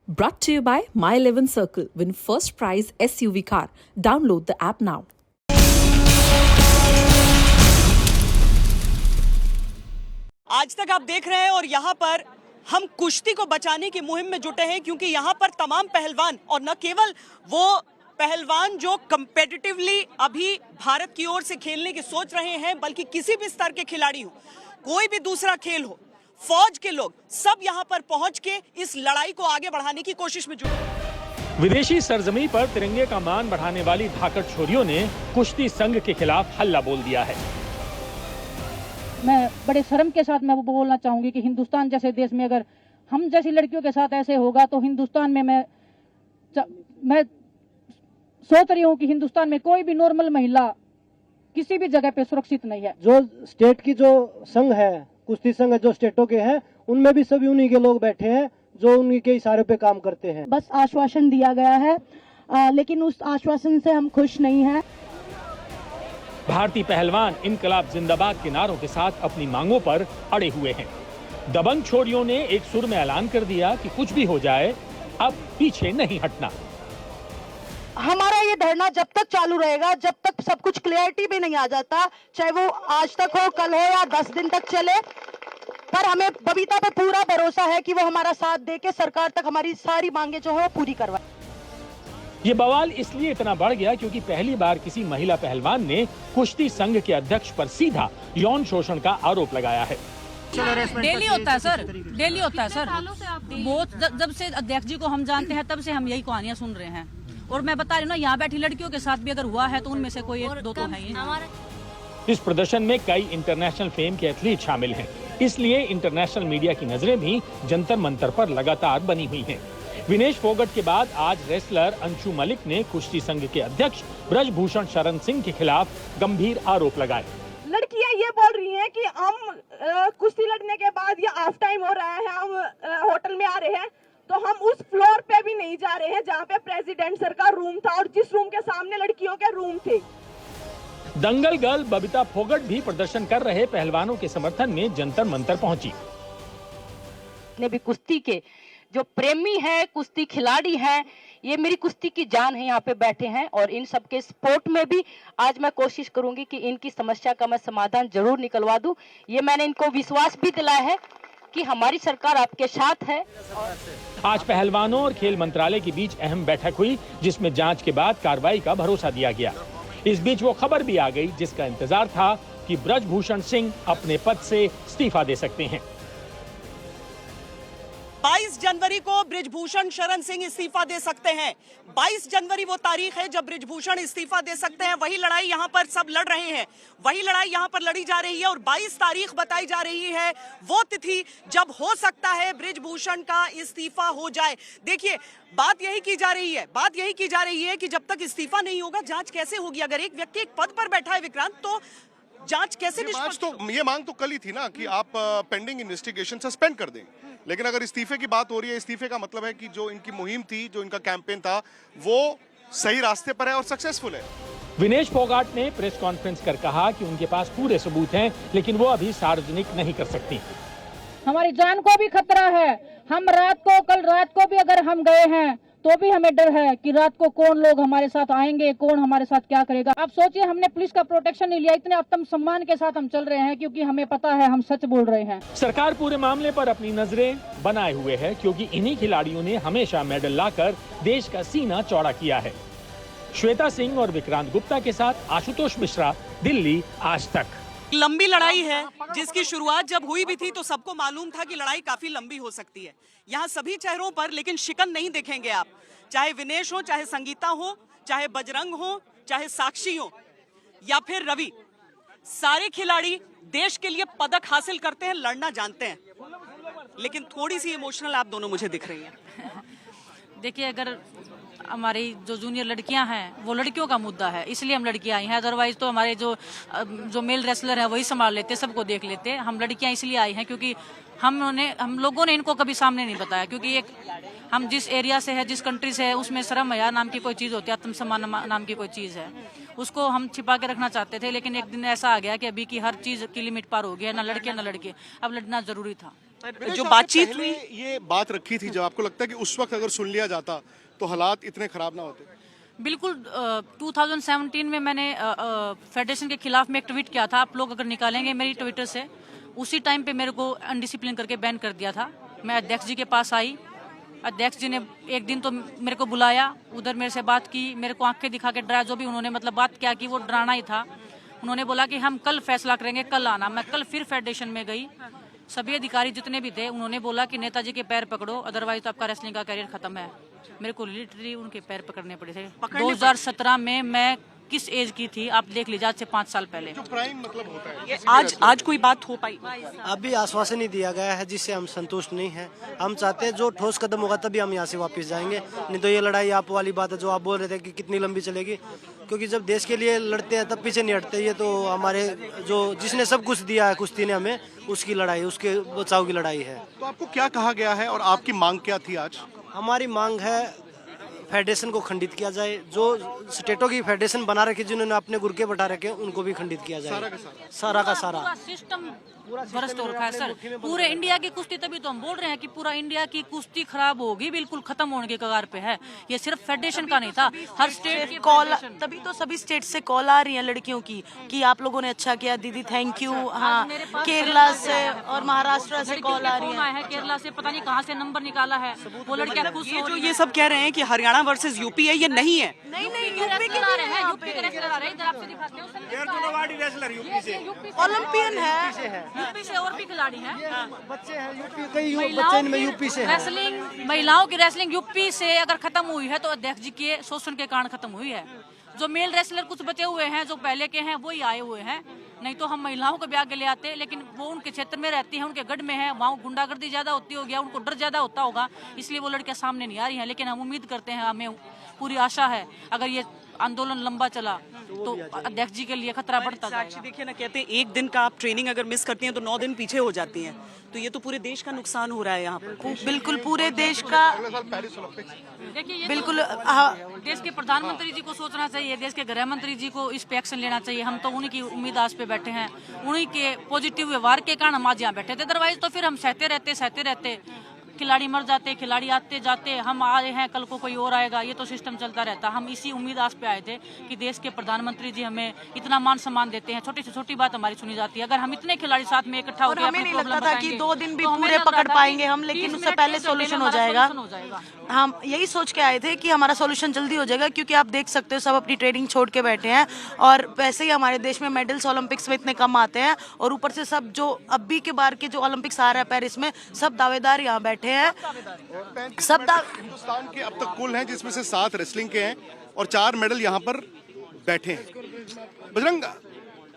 Brought to you by My 11 Circle. Win first prize SUV car. Download the app now. आज तक आप देख रहे हैं और यहाँ पर हम कुश्ती को बचाने की मुहिम में जुटे हैं, क्योंकि यहाँ पर तमाम पहलवान, और न केवल वो पहलवान जो कंपेटिटिवली अभी भारत की ओर से खेलने की सोच रहे हैं, बल्कि किसी भी स्तर के खिलाड़ी हो, कोई भी दूसरा खेल हो, फौज के लोग सब यहाँ पर पहुंच के इस लड़ाई को आगे बढ़ाने की कोशिश में जुटे। विदेशी सरजमी पर तिरंगे का मान बढ़ाने वाली धाकड़ छोरियों ने कुश्ती संघ के खिलाफ हल्ला बोल दिया है। मैं बड़े शर्म के साथ मैं बोलना चाहूंगी कि हिंदुस्तान जैसे देश में अगर हम जैसी लड़कियों के साथ ऐसे होगा तो हिंदुस्तान में मैं सोच रही हूँ कि हिंदुस्तान में कोई भी नॉर्मल महिला किसी भी जगह पे सुरक्षित नहीं है। जो स्टेट की जो संघ है, कुश्ती संघ जो स्टेटों के हैं, उनमें भी सभी उन्हीं के लोग बैठे हैं जो उन्हीं के इशारे पे काम करते हैं। बस आश्वासन दिया गया है, लेकिन उस आश्वासन से हम खुश नहीं हैं। भारतीय पहलवान इनकलाब जिंदाबाद के नारों के साथ अपनी मांगों पर अड़े हुए हैं। दबंग छोरियों ने एक सुर में ऐलान कर दिया कि कुछ भी हो जाए, अब पीछे नहीं हटना। हमारा ये धरना जब तक चालू रहेगा, जब तक सब कुछ क्लियरिटी भी नहीं आ जाता, चाहे वो आज तक हो, कल हो या 10 दिन तक चले, पर हमें बबीता पे पूरा भरोसा है कि वो हमारा साथ दे के सरकार तक हमारी सारी मांगे जो है पूरी करवाए। ये बवाल इसलिए इतना बढ़ गया क्योंकि पहली बार किसी महिला पहलवान ने कुश्ती संघ के अध्यक्ष पर सीधा यौन शोषण का आरोप लगाया है। डेली होता है सर, डेली होता है सर। बहुत जब से अध्यक्ष जी को हम जानते हैं तब से हम यही कहानियां सुन रहे हैं, और मैं बता रही हूँ ना, यहाँ बैठी लड़कियों के साथ भी अगर हुआ है तो उनमें से कोई एक दो तो है ही। इस प्रदर्शन में कई इंटरनेशनल फेम के एथलीट शामिल हैं, इसलिए इंटरनेशनल मीडिया की नजरें भी जंतर मंतर पर लगातार बनी हुई हैं। विनेश फोगट के बाद आज रेसलर अंशु मलिक ने कुश्ती संघ के अध्यक्ष ब्रजभूषण शरण सिंह के खिलाफ गंभीर आरोप लगाए। लड़कियां ये बोल रही हैं कि हम कुश्ती लड़ने के बाद ये ऑफ टाइम हो रहा है, हम होटल में आ रहे हैं तो हम उस फ्लोर पे भी नहीं जा रहे हैं जहाँ पे प्रेसिडेंट सर का रूम था और जिस रूम के सामने लड़कियों के रूम थे। दंगल गर्ल बबीता फोगट भी प्रदर्शन कर रहे पहलवानों के समर्थन में जंतर मंतर पहुंची। ने भी कुश्ती के जो प्रेमी है, कुश्ती खिलाड़ी हैं, ये मेरी कुश्ती की जान है, यहाँ पे बैठे हैं, और इन सबके सपोर्ट में भी आज मैं कोशिश करूंगी कि इनकी समस्या का मैं समाधान जरूर निकलवा दूं। ये मैंने इनको विश्वास भी दिलाया है कि हमारी सरकार आपके साथ है। आज पहलवानों और खेल मंत्रालय के बीच अहम बैठक हुई, जिसमें जांच के बाद कार्रवाई का भरोसा दिया गया। इस बीच वो खबर भी आ गई जिसका इंतजार था कि ब्रजभूषण सिंह अपने पद से इस्तीफा दे सकते हैं। 22 जनवरी को बृजभूषण शरण सिंह इस्तीफा दे सकते हैं। 22 जनवरी वो तारीख है जब बृजभूषण इस्तीफा दे सकते हैं। वही लड़ाई यहाँ पर सब लड़ रहे हैं, वही लड़ाई यहाँ पर लड़ी जा रही है, और 22 तारीख बताई जा रही है वो तिथि जब हो सकता है बृजभूषण का इस्तीफा हो जाए। देखिए, बात यही की जा रही है कि जब तक इस्तीफा नहीं होगा जांच कैसे होगी। अगर एक व्यक्ति एक पद पर बैठा है विक्रांत, तो जांच कैसे निष्पक्ष? ये मांग तो कल ही थी ना कि आप पेंडिंग इन्वेस्टिगेशन सस्पेंड कर दें, लेकिन अगर इस्तीफे की बात हो रही है, इस्तीफे का मतलब है कि जो इनकी मुहिम थी, जो इनका कैंपेन था, वो सही रास्ते पर है और सक्सेसफुल है। विनेश फोगाट ने प्रेस कॉन्फ्रेंस कर कहा कि उनके पास पूरे सबूत हैं, लेकिन वो अभी सार्वजनिक नहीं कर सकती। हमारी जान को भी खतरा है। हम कल रात को भी अगर हम गए हैं तो भी हमें डर है कि रात को कौन लोग हमारे साथ आएंगे, कौन हमारे साथ क्या करेगा। आप सोचिए, हमने पुलिस का प्रोटेक्शन नहीं लिया, इतने आत्मसम्मान के साथ हम चल रहे हैं क्योंकि हमें पता है हम सच बोल रहे हैं। सरकार पूरे मामले पर अपनी नजरें बनाए हुए है, क्योंकि इन्हीं खिलाड़ियों ने हमेशा मेडल लाकर देश का सीना चौड़ा किया है। श्वेता सिंह और विक्रांत गुप्ता के साथ आशुतोष मिश्रा, दिल्ली, आज तक। लंबी लड़ाई है जिसकी शुरुआत जब हुई भी थी तो सबको मालूम था कि लड़ाई काफी लंबी हो सकती है। यहाँ सभी चेहरों पर लेकिन शिकन नहीं देखेंगे आप, चाहे विनेश हो, चाहे संगीता हो, चाहे बजरंग हो, चाहे साक्षी हो या फिर रवि। सारे खिलाड़ी देश के लिए पदक हासिल करते हैं, लड़ना जानते हैं, लेकिन थोड़ी सी इमोशनल आप दोनों मुझे दिख रही हैं। देखिए, अगर हमारी जो जूनियर लड़कियां हैं वो लड़कियों का मुद्दा है, इसलिए हम लड़कियां आई हैं। अदरवाइज तो हमारे जो मेल रेसलर है वही संभाल लेते, सबको देख लेते। हम लड़कियां इसलिए आई हैं क्योंकि हम लोगों ने इनको कभी सामने नहीं बताया, क्योंकि एक हम जिस एरिया से है, जिस कंट्री से है, उसमें शर्म हया नाम की कोई चीज़ होती है, आत्मसम्मान नाम की कोई चीज़ है, उसको हम छिपा के रखना चाहते थे। लेकिन एक दिन ऐसा आ गया कि अभी की हर चीज़ की लिमिट पार हो गई है, ना लड़के, अब लड़ना जरूरी था। जो बातचीत हुई, ये बात रखी थी, जब आपको लगता है कि उस वक्त अगर सुन लिया जाता तो हालात इतने खराब ना होते? बिल्कुल। 2017 में मैंने फेडरेशन के खिलाफ में एक ट्वीट किया था, आप लोग अगर निकालेंगे मेरी ट्विटर से, उसी टाइम पे मेरे को अनडिसिप्लिन करके बैन कर दिया था। मैं अध्यक्ष जी के पास आई, अध्यक्ष जी ने एक दिन तो मेरे को बुलाया, उधर मेरे से बात की, मेरे को आंखें दिखा के डराया, जो भी उन्होंने मतलब बात क्या की वो डराना ही था। उन्होंने बोला कि हम कल फैसला करेंगे, कल आना। मैं कल फिर फेडरेशन में गई, सभी अधिकारी जितने भी थे उन्होंने बोला कि नेताजी के पैर पकड़ो, अदरवाइज तो आपका रेसलिंग का करियर खत्म है। मेरे को लिटरली उनके पैर पकड़ने पड़े थे। 2017 में मैं किस एज की थी आप देख लीजिए, आज से 5 साल पहले। जो प्राइम मतलब होता है, आज कोई बात हो पाई? अभी आश्वासन ही दिया गया है जिससे हम संतुष्ट नहीं हैं। हम चाहते हैं जो ठोस कदम होगा तभी हम यहाँ से वापस जाएंगे, नहीं तो ये लड़ाई आप वाली बात है जो आप बोल रहे थे कि कितनी लंबी चलेगी, क्योंकि जब देश के लिए लड़ते हैं तब पीछे नहीं हटते। ये तो हमारे जो जिसने सब कुछ दिया है कुश्ती ने हमें, उसकी लड़ाई, उसके बचाव की लड़ाई है। तो आपको क्या कहा गया है और आपकी मांग क्या थी आज? हमारी मांग है फेडरेशन को खंडित किया जाए, जो स्टेटों की फेडरेशन बना रखी जिन्होंने अपने गुर्के बटा रखे उनको भी खंडित किया जाए। सारा का सारा पूरा सिस्टम भ्रष्ट हो रखा है सर। पूरे इंडिया की कुश्ती, तभी तो हम बोल रहे हैं कि पूरा इंडिया की कुश्ती खराब होगी, बिल्कुल खत्म होने के कगार पे है। ये सिर्फ फेडरेशन का नहीं था, हर स्टेट की कॉल, तभी तो सभी स्टेट से कॉल आ रही है लड़कियों की कि आप लोगों ने अच्छा किया दीदी, थैंक यू। हाँ, केरला से और महाराष्ट्र से कॉल आ रही है। केरला से पता नहीं कहाँ से नंबर निकाला है, वो लड़कियां खुश हो रही ये सब कह रहे हैं कि हरियाणा वर्सेस यूपी है, ये नहीं है। नहीं यूपी के रेसलर आ रहे हैं, यूपी के रेसलर आ रहे हैं, इधर आपसे दिखाते हैं। ओलंपियन है, यूपी से और भी खिलाड़ी हैं। बच्चे हैं यूपी, कई बच्चे इनमें यूपी से हैं। रेसलिंग, महिलाओं की रेसलिंग यूपी से अगर खत्म हुई है तो अध्यक्ष जी के शोषण के कारण खत्म हुई है। जो मेल रेसलर कुछ बचे हुए हैं, जो पहले के हैं, वही आए हुए हैं, नहीं तो हम महिलाओं को भी आगे ले आते। लेकिन वो उनके क्षेत्र में रहती हैं, उनके गढ़ में है, वहाँ गुंडागर्दी ज्यादा होती होगी, उनको डर ज्यादा होता होगा, इसलिए वो लड़कियां सामने नहीं आ रही हैं। लेकिन हम उम्मीद करते हैं, हमें पूरी आशा है, अगर ये आंदोलन लंबा चला तो अध्यक्ष जी के लिए खतरा बढ़ता जाएगा। देखिए ना, कहते हैं एक दिन का आप ट्रेनिंग अगर मिस करती हैं तो 9 दिन पीछे हो जाती हैं, तो ये तो पूरे देश का नुकसान हो रहा है यहाँ पर। बिल्कुल पूरे देश का। देखिए बिल्कुल देश के प्रधानमंत्री जी को सोचना चाहिए, देश के गृह मंत्री जी को इस पे एक्शन लेना चाहिए। हम तो उन्हीं की उम्मीद आस पे बैठे हैं, उन्हीं के पॉजिटिव व्यवहार के कारण हम आज यहाँ बैठे थे। अदरवाइज तो फिर हम सहते रहते, खिलाड़ी मर जाते, खिलाड़ी आते जाते, हम आए हैं, कल को कोई और आएगा, ये तो सिस्टम चलता रहता। हम इसी उम्मीद आस पे आए थे कि देश के प्रधानमंत्री जी हमें इतना मान सम्मान देते हैं, छोटी से छोटी बात हमारी सुनी जाती है। अगर हम इतने खिलाड़ी साथ में इकट्ठा होकर हमें नहीं लगता था कि 2 दिन भी पूरे पकड़ पाएंगे हम, लेकिन उससे पहले सोल्यूशन हो जाएगा। हम यही सोच के आए थे कि हमारा सोल्यूशन जल्दी हो जाएगा, क्योंकि आप देख सकते हो सब अपनी ट्रेनिंग छोड़ के बैठे हैं, और वैसे ही हमारे देश में मेडल्स ओलंपिक्स में इतने कम आते हैं, और ऊपर से सब जो अभी के बार के जो ओलंपिक्स आ रहा है पेरिस में, सब दावेदार यहाँ बैठे हैं। हिंदुस्तान के अब तक कुल हैं जिसमें से 7 रेसलिंग के हैं और 4 मेडल यहाँ पर बैठे हैं। बजरंग,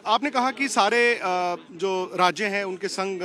आपने कहा कि सारे जो राज्य हैं उनके संग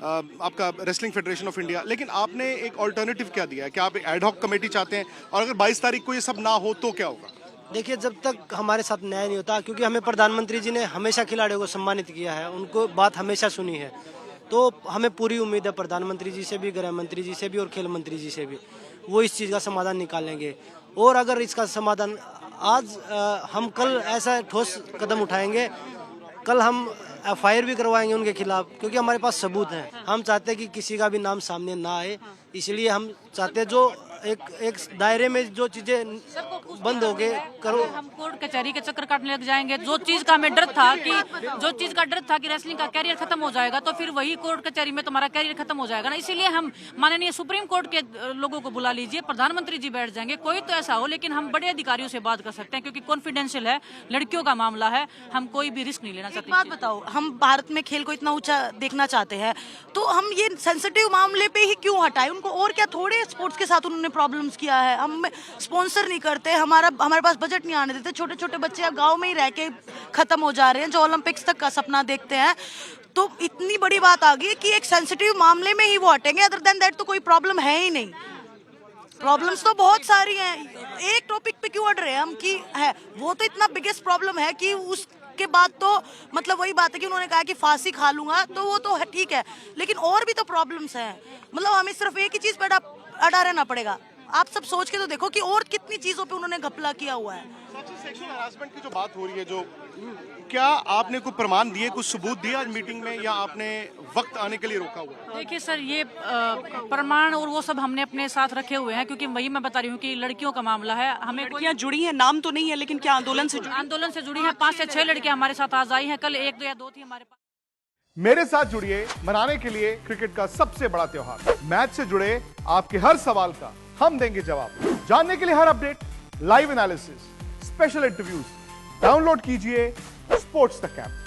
आपका रेसलिंग फेडरेशन ऑफ इंडिया, लेकिन आपने एक ऑल्टरनेटिव क्या दिया है? क्या आप एडहॉक कमेटी चाहते हैं? और अगर 22 तारीख को ये सब ना हो तो क्या होगा? देखिए, जब तक हमारे साथ न्याय नहीं होता, क्योंकि हमें प्रधानमंत्री जी ने हमेशा खिलाड़ियों को सम्मानित किया है, उनको बात हमेशा सुनी है, तो हमें पूरी उम्मीद है प्रधानमंत्री जी से भी, गृह मंत्री जी से भी और खेल मंत्री जी से भी, वो इस चीज़ का समाधान निकालेंगे। और अगर इसका समाधान आज हम कल ऐसा ठोस कदम उठाएंगे, कल हम FIR भी करवाएंगे उनके खिलाफ, क्योंकि हमारे पास सबूत हैं। हम चाहते हैं कि किसी का भी नाम सामने ना आए, इसलिए हम चाहते हैं जो एक दायरे में जो चीजें बंद हो गए करो। हम कोर्ट कचहरी के चक्कर काटने लग जाएंगे। जो चीज का हमें डर था कि रेसलिंग का कैरियर खत्म हो जाएगा, तो फिर वही कोर्ट कचहरी में तुम्हारा कैरियर खत्म हो जाएगा ना। इसीलिए हम माननीय सुप्रीम कोर्ट के लोगों को बुला लीजिए, प्रधानमंत्री जी बैठ जाएंगे, कोई तो ऐसा हो, लेकिन हम बड़े अधिकारियों से बात कर सकते हैं, क्योंकि कॉन्फिडेंशियल है, लड़कियों का मामला है, हम कोई भी रिस्क नहीं लेना चाहते। बात बताओ, हम भारत में खेल को इतना ऊंचा देखना चाहते हैं, तो हम ये सेंसिटिव मामले पे ही क्यों हटाए उनको? और क्या थोड़े स्पोर्ट्स के साथ उन्होंने प्रॉब्लम्स किया है? हम स्पॉन्सर नहीं करते, हमारे पास बजट नहीं आने देते, छोटे छोटे बच्चे अब गांव में ही रह के खत्म हो जा रहे हैं जो ओलंपिक्स तक का सपना देखते हैं। तो इतनी बड़ी बात आ गई कि एक सेंसिटिव मामले में ही वो हटेंगे, अदर देन दैट तो कोई प्रॉब्लम है ही नहीं। प्रॉब्लम्स तो बहुत सारी हैं, एक टॉपिक पे क्यों अड़ रहे हैं हम कि है वो तो इतना बिगेस्ट प्रॉब्लम है कि के बाद तो मतलब वही बात है कि उन्होंने कहा कि फांसी खा लूंगा, तो वो तो ठीक है, लेकिन और भी तो प्रॉब्लम्स हैं। मतलब हमें सिर्फ एक ही चीज पर अड़ा रहना पड़ेगा। आप सब सोच के तो देखो कि और कितनी चीजों पे उन्होंने घपला किया हुआ है। सेक्सुअल हरासमेंट की जो बात हो रही है, जो क्या आपने कोई प्रमाण दिए, कुछ सबूत दिया आज मीटिंग में, या आपने वक्त आने के लिए रोका हुआ? देखिए सर, ये प्रमाण और वो सब हमने अपने साथ रखे हुए हैं, क्योंकि वही मैं बता रही हूँ कि लड़कियों का मामला है। हमें लड़कियां जुड़ी हैं, नाम तो नहीं है, लेकिन क्या आंदोलन से जुड़ी हैं। 5 से 6 लड़कियां हमारे साथ आज आई हैं। कल 1 या 2 थी हमारे पास। मेरे साथ जुड़िए मनाने के लिए क्रिकेट का सबसे बड़ा त्योहार। मैच से जुड़े आपके हर सवाल का हम देंगे जवाब। जानने के लिए हर update, live analysis, special interviews, download कीजिए स्पोर्ट्स तक ऐप।